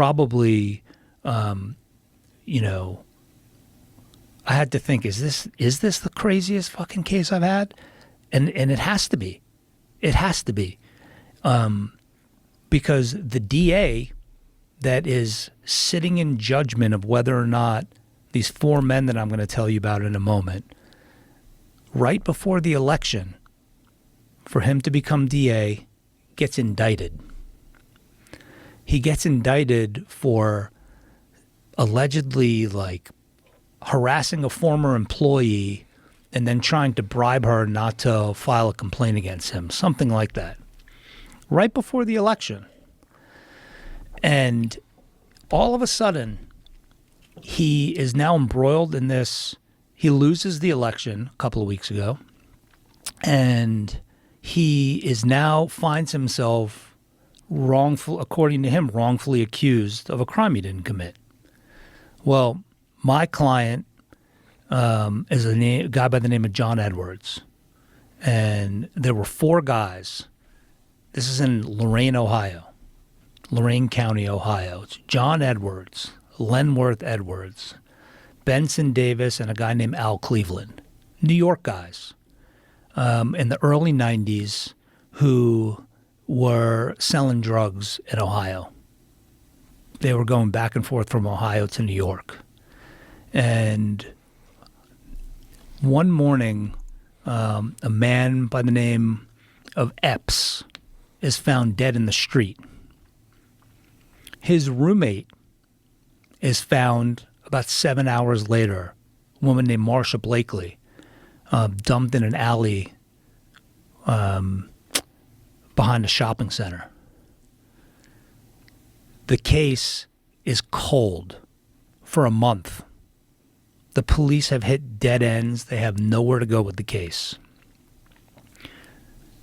probably, you know, I had to think, is this the craziest fucking case I've had? And it has to be. It has to be. Because the DA that is sitting in judgment of whether or not these 4 men that I'm going to tell you about in a moment, right before the election, for him to become DA, gets indicted. He gets indicted for allegedly like harassing a former employee and then trying to bribe her not to file a complaint against him, something like that, right before the election. And all of a sudden, he is now embroiled in this. He loses the election a couple of weeks ago, and he is now finds himself according to him, wrongfully accused of a crime he didn't commit. Well, my client is a guy by the name of John Edwards, and there were 4 guys. This is in Lorain, Ohio. Lorain County, Ohio. It's John Edwards, Lenworth Edwards, Benson Davis, and a guy named Al Cleveland. New York guys in the early 90s who were selling drugs in Ohio. They were going back and forth from Ohio to New York. And one morning, a man by the name of Epps is found dead in the street. His roommate is found about 7 hours later, a woman named Marsha Blakely, dumped in an alley behind a shopping center. The case is cold for a month. The police have hit dead ends. They have nowhere to go with the case.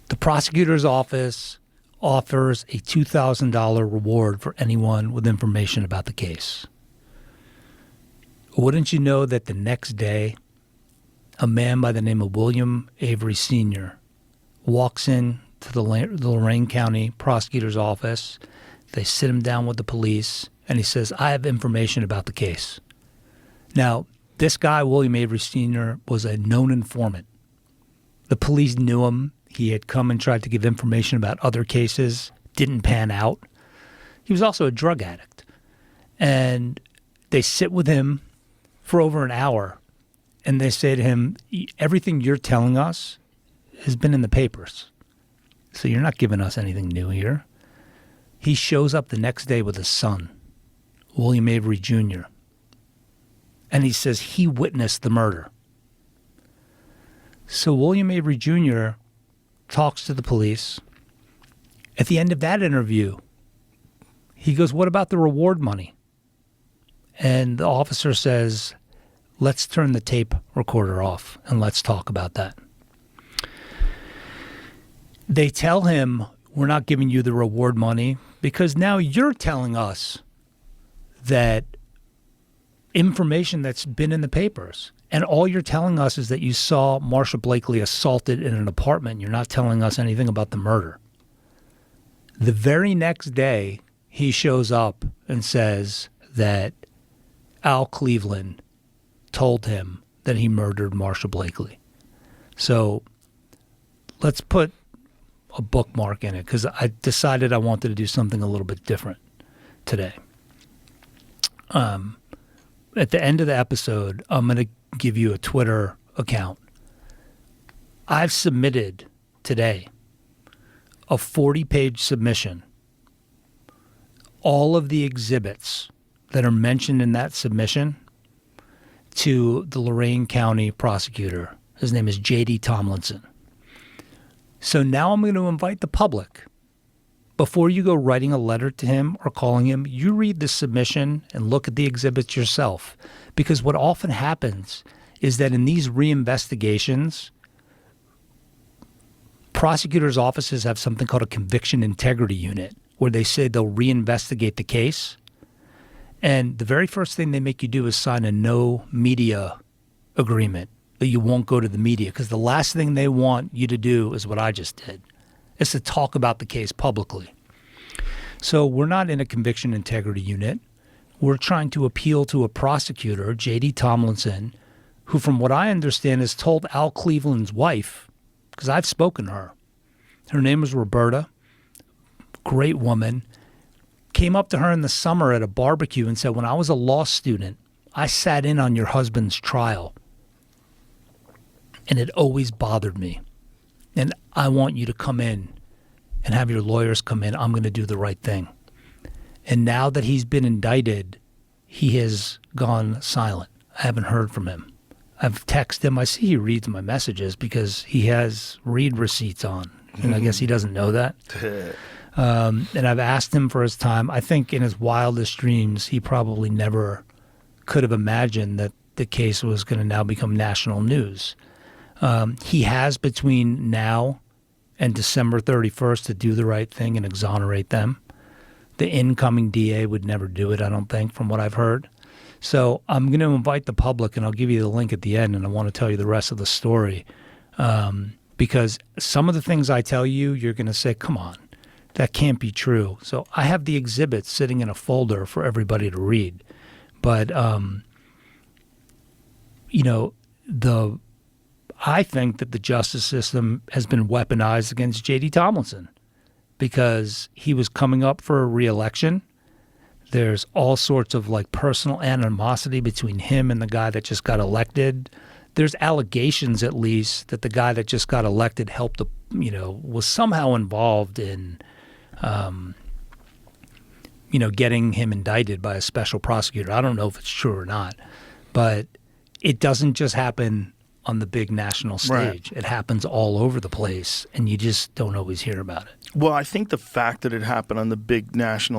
The prosecutor's office offers a $2,000 reward for anyone with information about the case. Wouldn't you know that the next day, a man by the name of William Avery Sr. walks in to the Lorain County prosecutor's office. They sit him down with the police, and he says, I have information about the case. Now, this guy, William Avery Sr., was a known informant. The police knew him. He had come and tried to give information about other cases, didn't pan out. He was also a drug addict. And they sit with him for over an hour, and they say to him, everything you're telling us has been in the papers. So you're not giving us anything new here. He shows up the next day with his son, William Avery Jr., and he says he witnessed the murder. So William Avery Jr. talks to the police. At the end of that interview, he goes, what about the reward money? And the officer says, let's turn the tape recorder off and let's talk about that. They tell him, we're not giving you the reward money because now you're telling us that information that's been in the papers. And all you're telling us is that you saw Marsha Blakely assaulted in an apartment. You're not telling us anything about the murder. The very next day, he shows up and says that Al Cleveland told him that he murdered Marsha Blakely. So let's put a bookmark in it because I decided I wanted to do something a little bit different today. At the end of the episode, I'm going to give you a Twitter account. I've submitted today a 40-page submission. All of the exhibits that are mentioned in that submission to the Lorain County prosecutor. His name is J.D. Tomlinson. So now I'm going to invite the public. Before you go writing a letter to him or calling him, you read the submission and look at the exhibits yourself. Because what often happens is that in these reinvestigations, prosecutors' offices have something called a conviction integrity unit, where they say they'll reinvestigate the case. And the very first thing they make you do is sign a no media agreement, that you won't go to the media, because the last thing they want you to do is what I just did, is to talk about the case publicly. So we're not in a conviction integrity unit. We're trying to appeal to a prosecutor, J.D. Tomlinson, who, from what I understand, has told Al Cleveland's wife, because I've spoken to her. Her name was Roberta, great woman. Came up to her in the summer at a barbecue and said, when I was a law student, I sat in on your husband's trial. And it always bothered me. And I want you to come in and have your lawyers come in. I'm going to do the right thing. And now that he's been indicted, he has gone silent. I haven't heard from him. I've texted him. I see he reads my messages because he has read receipts on. And I guess he doesn't know that. And I've asked him for his time. I think in his wildest dreams, he probably never could have imagined that the case was going to now become national news. He has between now and December 31st to do the right thing and exonerate them. The incoming DA would never do it, I don't think, from what I've heard. So I'm going to invite the public, and I'll give you the link at the end, and I want to tell you the rest of the story. Because some of the things I tell you, you're going to say, come on, that can't be true. So I have the exhibits sitting in a folder for everybody to read. But, I think that the justice system has been weaponized against J.D. Tomlinson because he was coming up for a re-election. There's all sorts of personal animosity between him and the guy that just got elected. There's allegations, at least, that the guy that just got elected helped, was somehow involved in, getting him indicted by a special prosecutor. I don't know if it's true or not, but it doesn't just happen on the big national stage. Right. It happens all over the place, and you just don't always hear about it. Well, I think the fact that it happened on the big national